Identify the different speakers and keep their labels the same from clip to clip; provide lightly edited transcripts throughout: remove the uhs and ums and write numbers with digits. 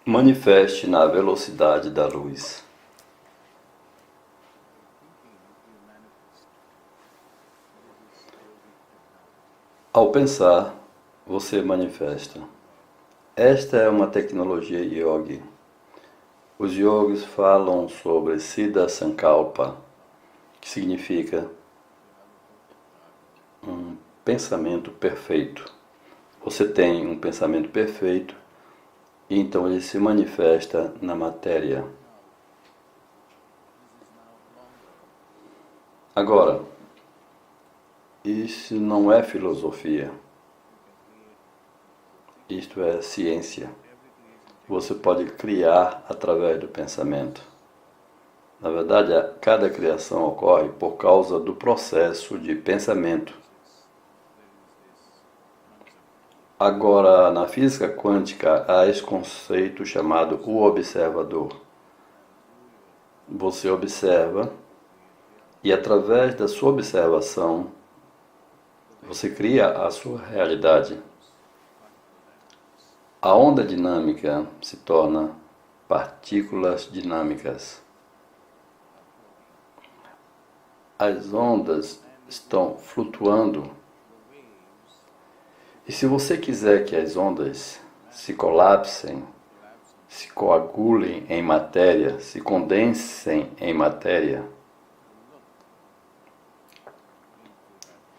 Speaker 1: Manifeste na velocidade da luz. Ao pensar, você manifesta. Esta é uma tecnologia yogi. Os yogis falam sobre Siddha Sankalpa, que significa um pensamento perfeito. Você tem um pensamento perfeito e então ele se manifesta na matéria. Agora, isso não é filosofia. Isto é ciência. Você pode criar através do pensamento. Na verdade, cada criação ocorre por causa do processo de pensamento. Agora, na física quântica, há esse conceito chamado o observador. Você observa e, através da sua observação, você cria a sua realidade. A onda dinâmica se torna partículas dinâmicas. As ondas estão flutuando. E se você quiser que as ondas se colapsem, se coagulem em matéria, se condensem em matéria,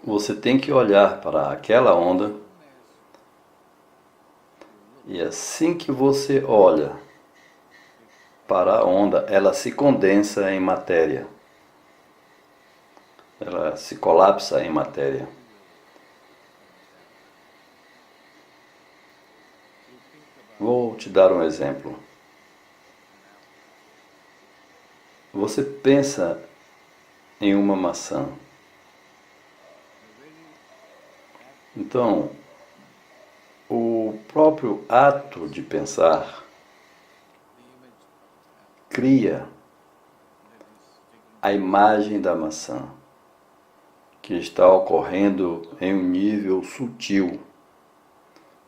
Speaker 1: você tem que olhar para aquela onda e assim que você olha para a onda, ela se condensa em matéria. Ela se colapsa em matéria. Vou te dar um exemplo. Você pensa em uma maçã. Então, o próprio ato de pensar cria a imagem da maçã, que está ocorrendo em um nível sutil.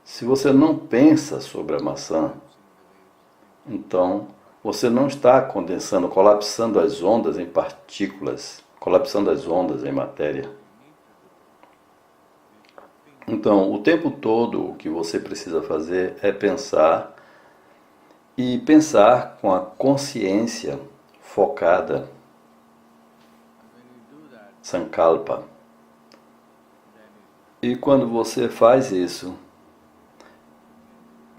Speaker 1: Se você não pensa sobre a maçã, então você não está condensando, colapsando as ondas em partículas, colapsando as ondas em matéria. Então, o tempo todo o que você precisa fazer é pensar, e pensar com a consciência focada, Sankalpa. E quando você faz isso,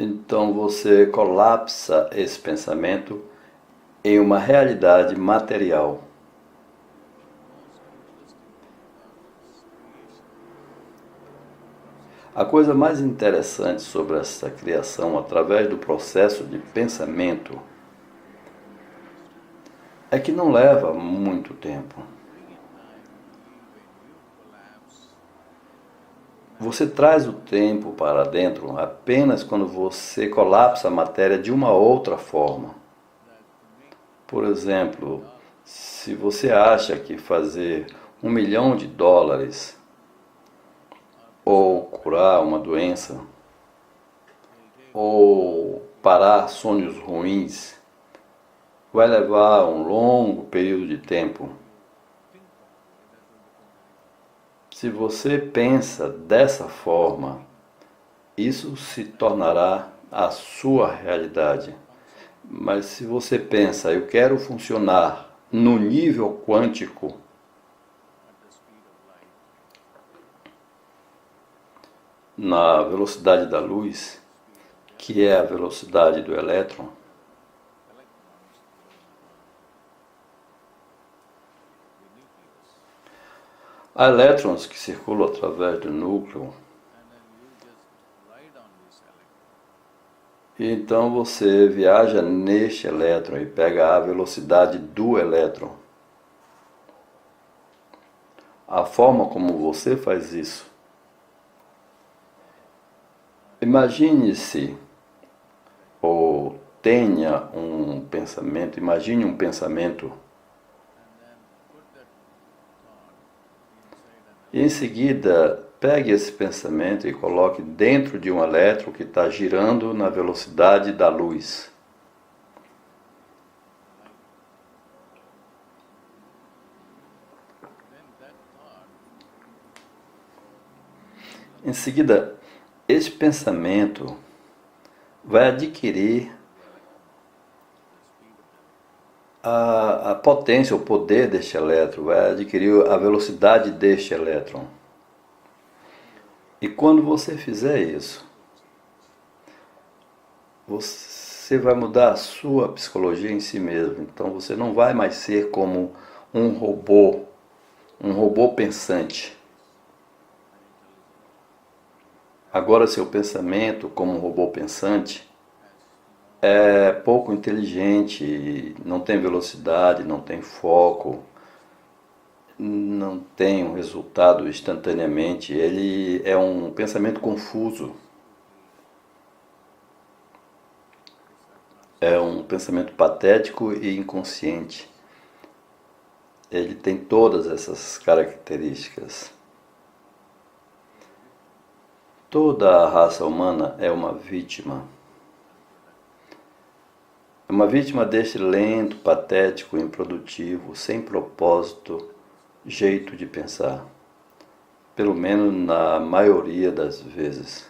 Speaker 1: então você colapsa esse pensamento em uma realidade material. A coisa mais interessante sobre essa criação através do processo de pensamento é que não leva muito tempo. Você traz o tempo para dentro apenas quando você colapsa a matéria de uma outra forma. Por exemplo, se você acha que fazer $1 milhão ou curar uma doença, ou parar sonhos ruins, vai levar um longo período de tempo. Se você pensa dessa forma, isso se tornará a sua realidade. Mas se você pensa, eu quero funcionar no nível quântico, na velocidade da luz, que é a velocidade do elétron, há elétrons que circulam através do núcleo. E então você viaja neste elétron e pega a velocidade do elétron. A forma como você faz isso. Imagine-se, ou tenha um pensamento, imagine um pensamento. E em seguida, Pegue esse pensamento e coloque dentro de um elétron que está girando na velocidade da luz. Em seguida, esse pensamento vai adquirir a potência, o poder deste elétron, vai adquirir a velocidade deste elétron. E quando você fizer isso, você vai mudar a sua psicologia em si mesmo. Então você não vai mais ser como um robô pensante. Agora seu pensamento como um robô pensante é pouco inteligente, não tem velocidade, não tem foco, não tem um resultado instantaneamente. Ele é um pensamento confuso. É um pensamento patético e inconsciente. Ele tem todas essas características. Toda a raça humana é uma vítima. É uma vítima deste lento, patético, improdutivo, sem propósito, jeito de pensar. Pelo menos na maioria das vezes.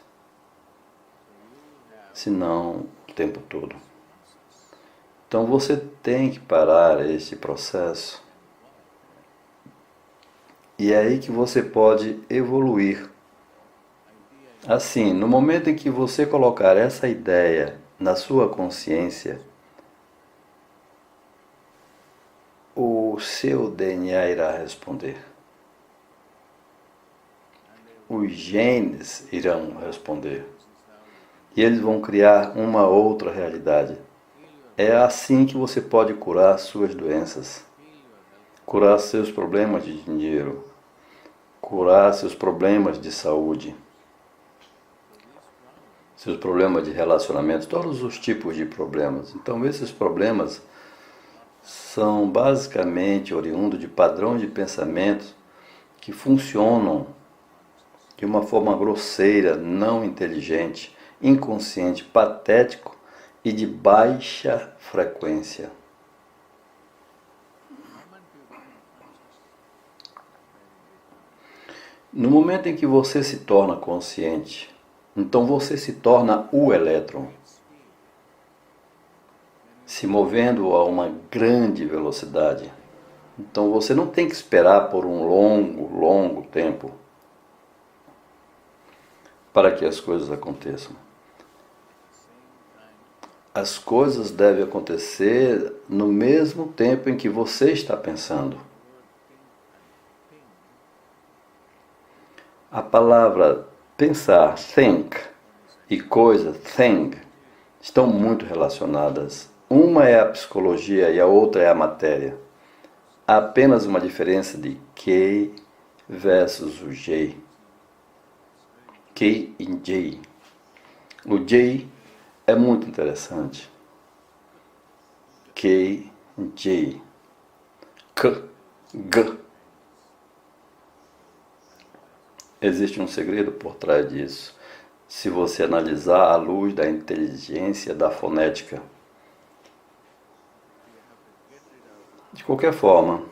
Speaker 1: Se não, o tempo todo. Então você tem que parar este processo. E é aí que você pode evoluir. Assim, no momento em que você colocar essa ideia na sua consciência, o seu DNA irá responder. Os genes irão responder. E eles vão criar uma outra realidade. É assim que você pode curar suas doenças, curar seus problemas de dinheiro, curar seus problemas de saúde, seus problemas de relacionamento, todos os tipos de problemas. Então esses problemas são basicamente oriundos de padrões de pensamento que funcionam de uma forma grosseira, não inteligente, inconsciente, patético e de baixa frequência. No momento em que você se torna consciente, então você se torna o elétron, se movendo a uma grande velocidade. Então você não tem que esperar por um longo tempo para que as coisas aconteçam. As coisas devem acontecer no mesmo tempo em que você está pensando. A palavra pensar, think, e coisa, thing, estão muito relacionadas. Uma é a psicologia e a outra é a matéria. Há apenas uma diferença de K versus o J. K e J. O J é muito interessante. K, J. K, G. Existe um segredo por trás disso, se você analisar à luz da inteligência da fonética. De qualquer forma,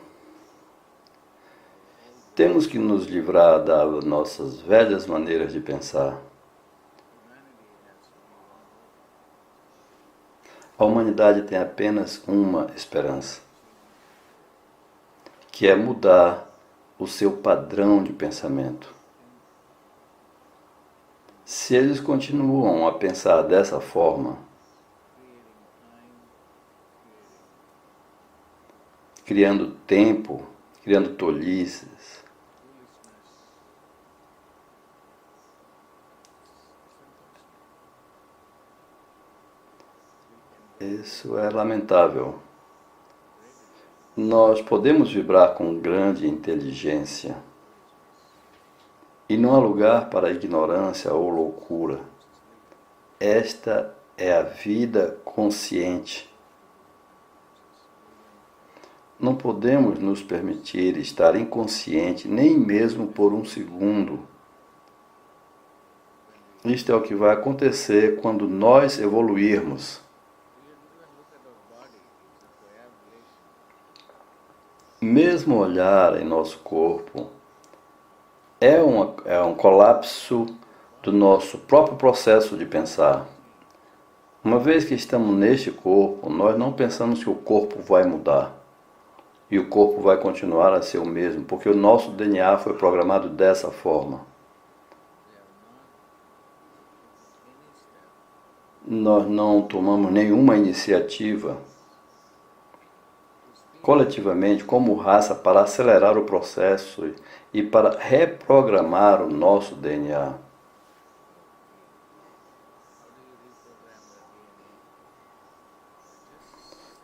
Speaker 1: temos que nos livrar das nossas velhas maneiras de pensar. A humanidade tem apenas uma esperança, que é mudar o seu padrão de pensamento. Se eles continuam a pensar dessa forma, criando tempo, criando tolices, isso é lamentável. Nós podemos vibrar com grande inteligência. E não há lugar para ignorância ou loucura. Esta é a vida consciente. Não podemos nos permitir estar inconsciente nem mesmo por um segundo. Isto é o que vai acontecer quando nós evoluirmos. Mesmo olhar em nosso corpo é um colapso do nosso próprio processo de pensar. Uma vez que estamos neste corpo, nós não pensamos que o corpo vai mudar e o corpo vai continuar a ser o mesmo, porque o nosso DNA foi programado dessa forma. Nós não tomamos nenhuma iniciativa coletivamente, como raça, para acelerar o processo e para reprogramar o nosso DNA.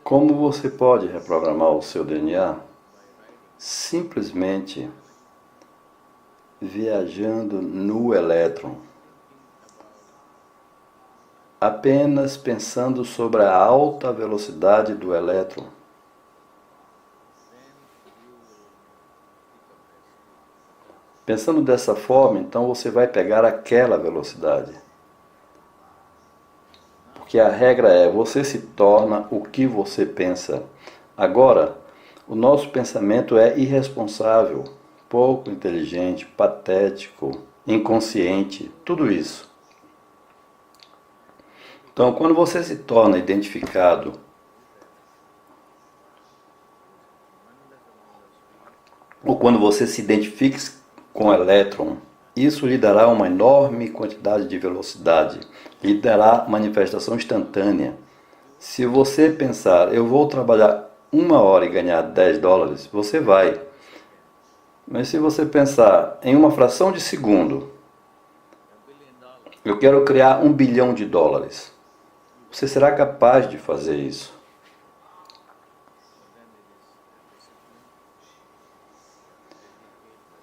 Speaker 1: Como você pode reprogramar o seu DNA? Simplesmente viajando no elétron. Apenas pensando sobre a alta velocidade do elétron. Pensando dessa forma, então você vai pegar aquela velocidade. Porque a regra é, você se torna o que você pensa. Agora, o nosso pensamento é irresponsável, pouco inteligente, patético, inconsciente, tudo isso. Então, quando você se torna identificado ou quando você se identifica com o elétron, isso lhe dará uma enorme quantidade de velocidade, lhe dará manifestação instantânea. Se você pensar, eu vou trabalhar 1 hora e ganhar $10, você vai. Mas se você pensar em uma fração de segundo, eu quero criar $1 bilhão, você será capaz de fazer isso.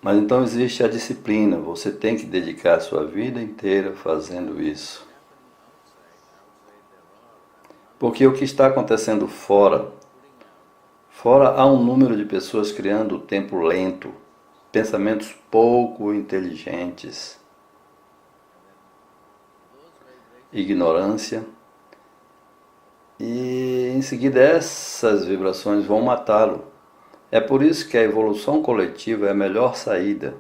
Speaker 1: Mas então existe a disciplina, você tem que dedicar a sua vida inteira fazendo isso. Porque o que está acontecendo fora há um número de pessoas criando o tempo lento, pensamentos pouco inteligentes, ignorância, e em seguida essas vibrações vão matá-lo. É por isso que a evolução coletiva é a melhor saída.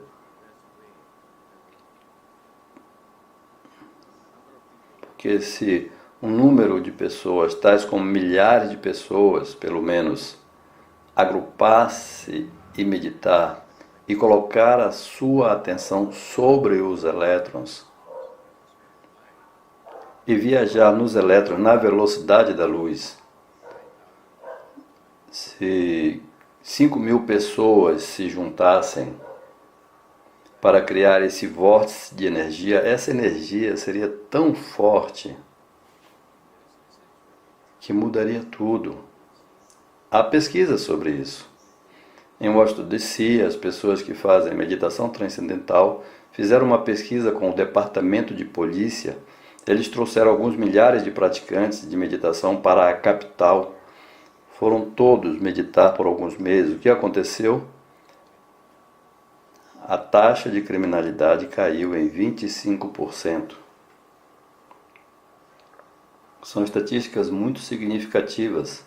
Speaker 1: Porque se um número de pessoas, tais como milhares de pessoas, pelo menos, agrupar-se e meditar e colocar a sua atenção sobre os elétrons e viajar nos elétrons na velocidade da luz, se 5.000 pessoas se juntassem para criar esse vórtice de energia, essa energia seria tão forte que mudaria tudo. Há pesquisa sobre isso. Em Washington DC, as pessoas que fazem meditação transcendental fizeram uma pesquisa com o departamento de polícia. Eles trouxeram alguns milhares de praticantes de meditação para a capital. Foram todos meditar por alguns meses. O que aconteceu? A taxa de criminalidade caiu em 25%. São estatísticas muito significativas.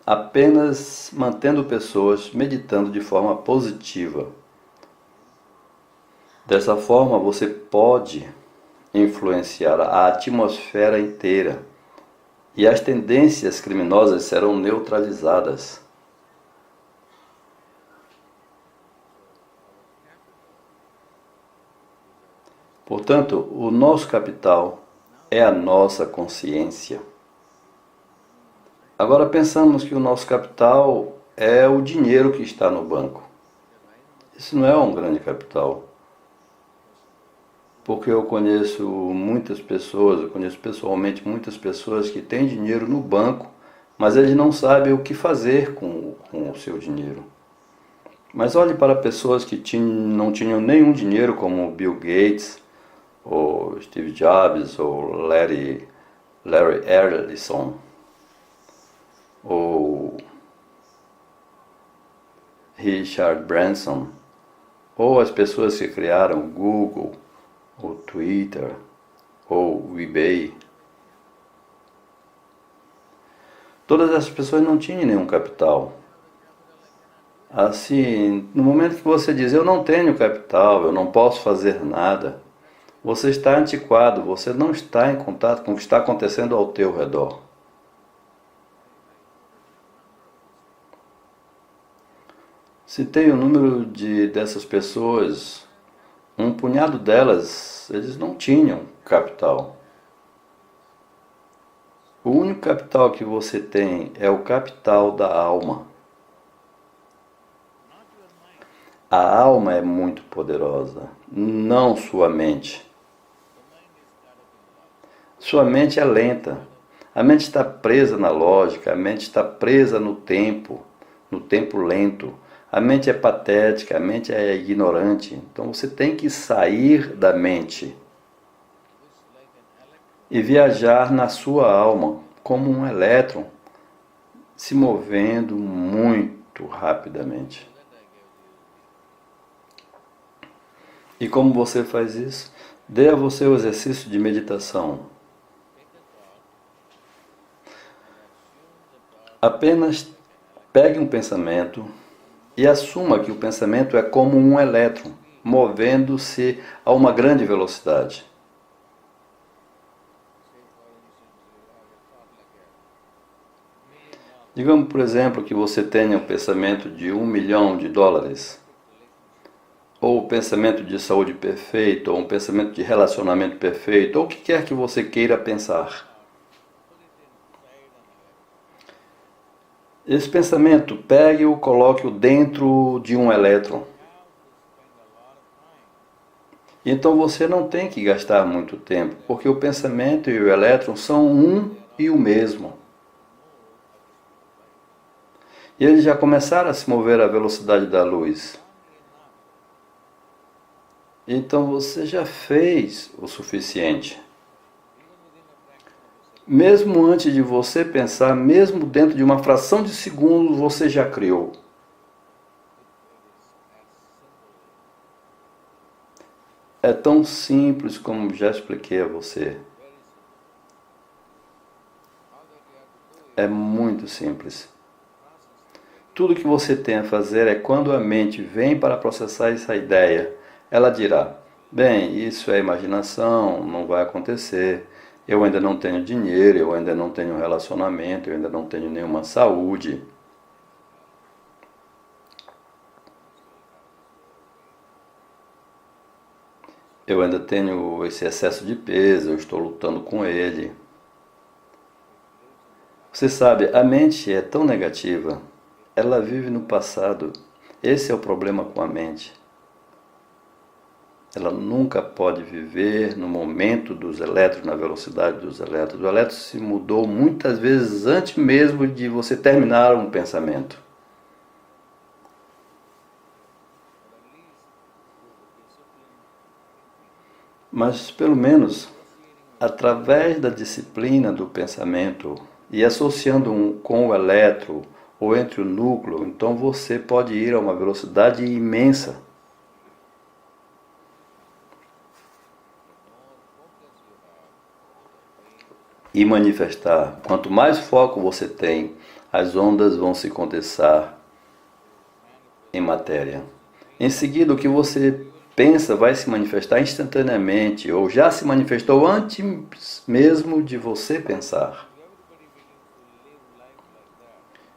Speaker 1: Apenas mantendo pessoas meditando de forma positiva. Dessa forma, você pode influenciar a atmosfera inteira e as tendências criminosas serão neutralizadas. Portanto, o nosso capital é a nossa consciência. Agora pensamos que o nosso capital é o dinheiro que está no banco. Isso não é um grande capital. Porque eu conheço muitas pessoas, eu conheço pessoalmente muitas pessoas que têm dinheiro no banco, mas eles não sabem o que fazer com o seu dinheiro. Mas olhe para pessoas que não tinham nenhum dinheiro, como Bill Gates, ou Steve Jobs, ou Larry Ellison, ou Richard Branson. ou as pessoas que criaram o Google, o Twitter, ou o eBay. Todas essas pessoas não tinham nenhum capital. Assim, no momento que você diz, eu não tenho capital, eu não posso fazer nada, você está antiquado, você não está em contato com o que está acontecendo ao teu redor. Citei o número dessas pessoas, um punhado delas, eles não tinham capital. O único capital que você tem é o capital da alma. A alma é muito poderosa, não sua mente. Sua mente é lenta. A mente está presa na lógica, a mente está presa no tempo lento. A mente é patética, a mente é ignorante. Então você tem que sair da mente e viajar na sua alma, como um elétron, se movendo muito rapidamente. E como você faz isso? Dê a você o exercício de meditação. Apenas pegue um pensamento e assuma que o pensamento é como um elétron, movendo-se a uma grande velocidade. Digamos, por exemplo, que você tenha um pensamento de $1 milhão, ou um pensamento de saúde perfeito, ou um pensamento de relacionamento perfeito, ou o que quer que você queira pensar. Esse pensamento, pegue-o, coloque-o dentro de um elétron. Então você não tem que gastar muito tempo, porque o pensamento e o elétron são um e o mesmo. E eles já começaram a se mover à velocidade da luz. Então você já fez o suficiente. Mesmo antes de você pensar, mesmo dentro de uma fração de segundo, você já criou. É tão simples como já expliquei a você. É muito simples. Tudo que você tem a fazer é quando a mente vem para processar essa ideia, ela dirá, bem, isso é imaginação, não vai acontecer, eu ainda não tenho dinheiro, eu ainda não tenho relacionamento, eu ainda não tenho nenhuma saúde. Eu ainda tenho esse excesso de peso, eu estou lutando com ele. Você sabe, a mente é tão negativa, ela vive no passado. Esse é o problema com a mente. Ela nunca pode viver no momento dos elétrons, na velocidade dos elétrons. O elétron se mudou muitas vezes antes mesmo de você terminar um pensamento. Mas, pelo menos, através da disciplina do pensamento e associando com o elétron ou entre o núcleo, então você pode ir a uma velocidade imensa. E manifestar. Quanto mais foco você tem, as ondas vão se condensar em matéria. Em seguida, o que você pensa vai se manifestar instantaneamente, ou já se manifestou antes mesmo de você pensar.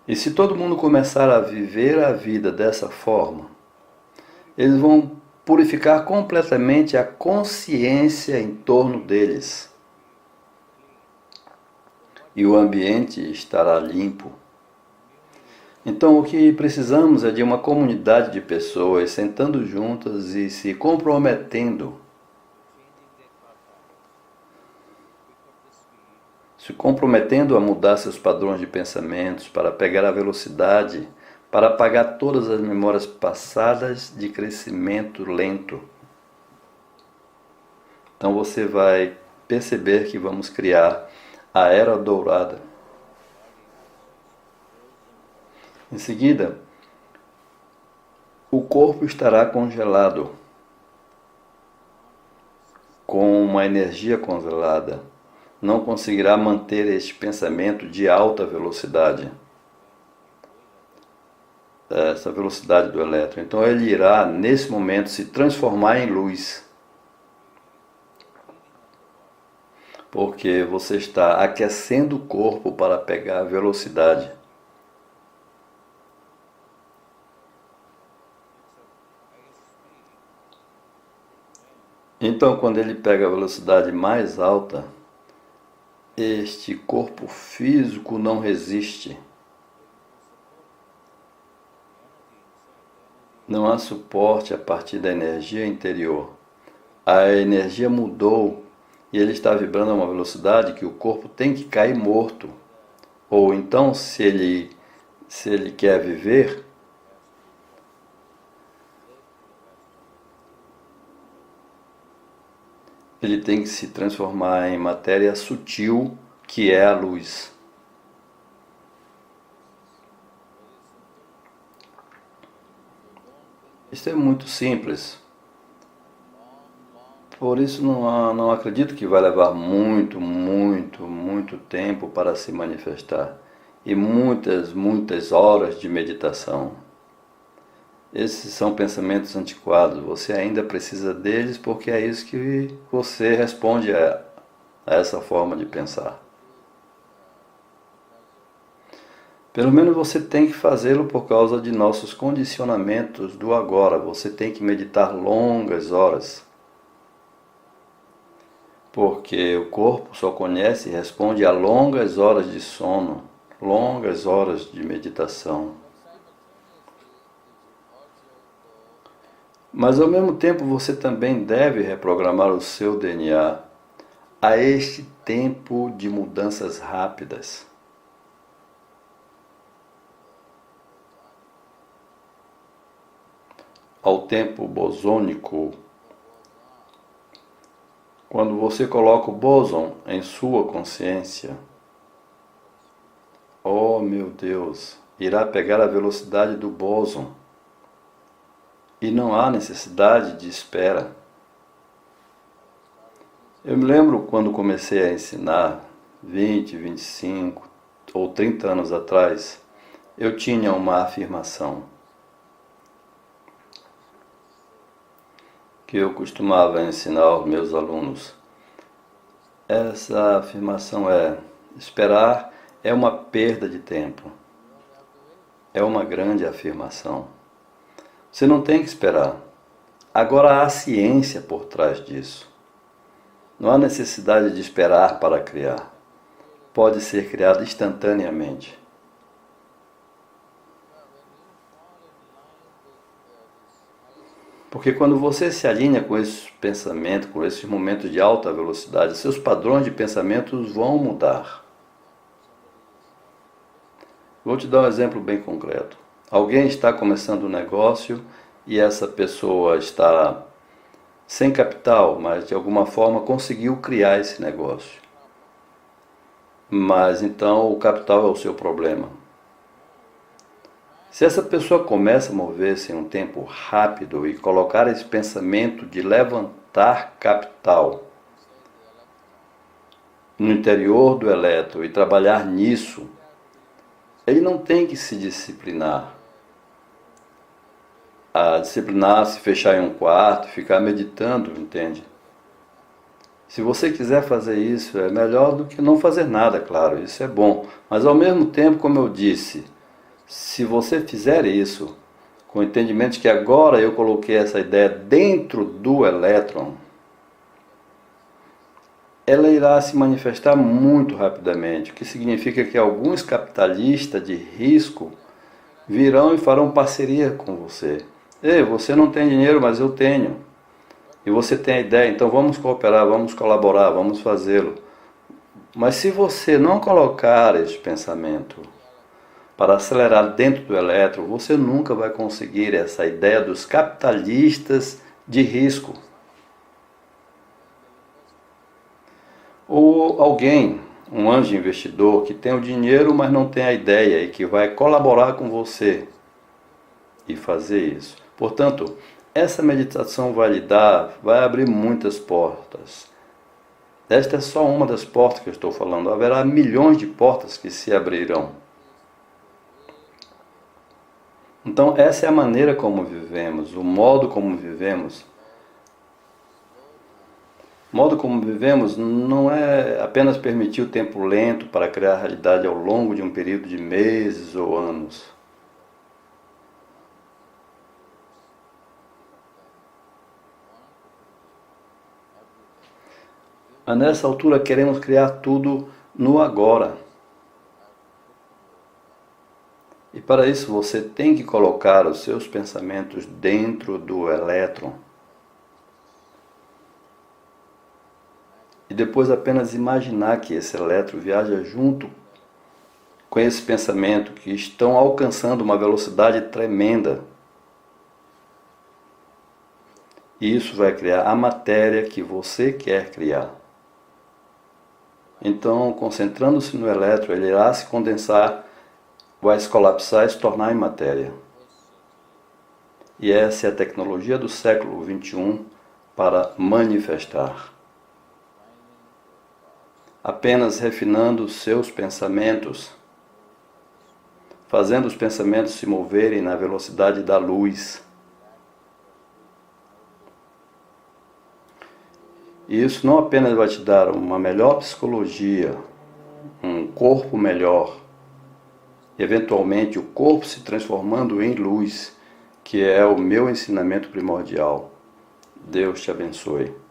Speaker 1: E se todo mundo começar a viver a vida dessa forma, eles vão purificar completamente a consciência em torno deles. E o ambiente estará limpo. Então, o que precisamos é de uma comunidade de pessoas sentando juntas e se comprometendo. Se comprometendo a mudar seus padrões de pensamentos para pegar a velocidade, para apagar todas as memórias passadas de crescimento lento. Então você vai perceber que vamos criar a Era Dourada. Em seguida, o corpo estará congelado, com uma energia congelada. Não conseguirá manter este pensamento de alta velocidade, essa velocidade do elétron. Então ele irá, nesse momento, se transformar em luz, porque você está aquecendo o corpo para pegar a velocidade. Então, quando ele pega a velocidade mais alta, este corpo físico não resiste. Não há suporte a partir da energia interior. A energia mudou e ele está vibrando a uma velocidade que o corpo tem que cair morto. Ou então, se ele quer viver, ele tem que se transformar em matéria sutil, que é a luz. Isso é muito simples. Por isso não acredito que vai levar muito tempo para se manifestar. E muitas horas de meditação. Esses são pensamentos antiquados. Você ainda precisa deles porque é isso que você responde a essa forma de pensar. Pelo menos você tem que fazê-lo por causa de nossos condicionamentos do agora. Você tem que meditar longas horas. Porque o corpo só conhece e responde a longas horas de sono, longas horas de meditação. Mas ao mesmo tempo você também deve reprogramar o seu DNA a este tempo de mudanças rápidas. Ao tempo bosônico. Quando você coloca o bóson em sua consciência, oh meu Deus, irá pegar a velocidade do bóson. E não há necessidade de espera. Eu me lembro quando comecei a ensinar, 20, 25 ou 30 anos atrás, eu tinha uma afirmação que eu costumava ensinar aos meus alunos. Essa afirmação é: esperar é uma perda de tempo. É uma grande afirmação. Você não tem que esperar. Agora há ciência por trás disso. Não há necessidade de esperar para criar. Pode ser criado instantaneamente. Porque quando você se alinha com esses pensamentos, com esses momentos de alta velocidade, seus padrões de pensamentos vão mudar. Vou te dar um exemplo bem concreto. Alguém está começando um negócio e essa pessoa está sem capital, mas de alguma forma conseguiu criar esse negócio. Mas então o capital é o seu problema. Se essa pessoa começa a mover-se em um tempo rápido e colocar esse pensamento de levantar capital no interior do elétron e trabalhar nisso, ele não tem que se disciplinar. A disciplinar, se fechar em um quarto, ficar meditando, entende? Se você quiser fazer isso, é melhor do que não fazer nada, claro, isso é bom. Mas ao mesmo tempo, como eu disse, se você fizer isso, com o entendimento de que agora eu coloquei essa ideia dentro do elétron, ela irá se manifestar muito rapidamente, o que significa que alguns capitalistas de risco virão e farão parceria com você. Ei, você não tem dinheiro, mas eu tenho. E você tem a ideia, então vamos cooperar, vamos colaborar, vamos fazê-lo. Mas se você não colocar esse pensamento para acelerar dentro do elétron, você nunca vai conseguir essa ideia dos capitalistas de risco. Ou alguém, um anjo investidor que tem o dinheiro, mas não tem a ideia e que vai colaborar com você e fazer isso. Portanto, essa meditação vai abrir muitas portas. Esta é só uma das portas que eu estou falando. Haverá milhões de portas que se abrirão. Então, essa é a maneira como vivemos, o modo como vivemos. O modo como vivemos não é apenas permitir o tempo lento para criar realidade ao longo de um período de meses ou anos. Mas nessa altura queremos criar tudo no agora. E para isso você tem que colocar os seus pensamentos dentro do elétron. E depois apenas imaginar que esse elétron viaja junto com esse pensamento, que estão alcançando uma velocidade tremenda. E isso vai criar a matéria que você quer criar. Então, concentrando-se no elétron, ele irá se condensar, vai se colapsar e se tornar em matéria. E essa é a tecnologia do século XXI para manifestar. Apenas refinando os seus pensamentos, fazendo os pensamentos se moverem na velocidade da luz. E isso não apenas vai te dar uma melhor psicologia, um corpo melhor, eventualmente o corpo se transformando em luz, que é o meu ensinamento primordial. Deus te abençoe.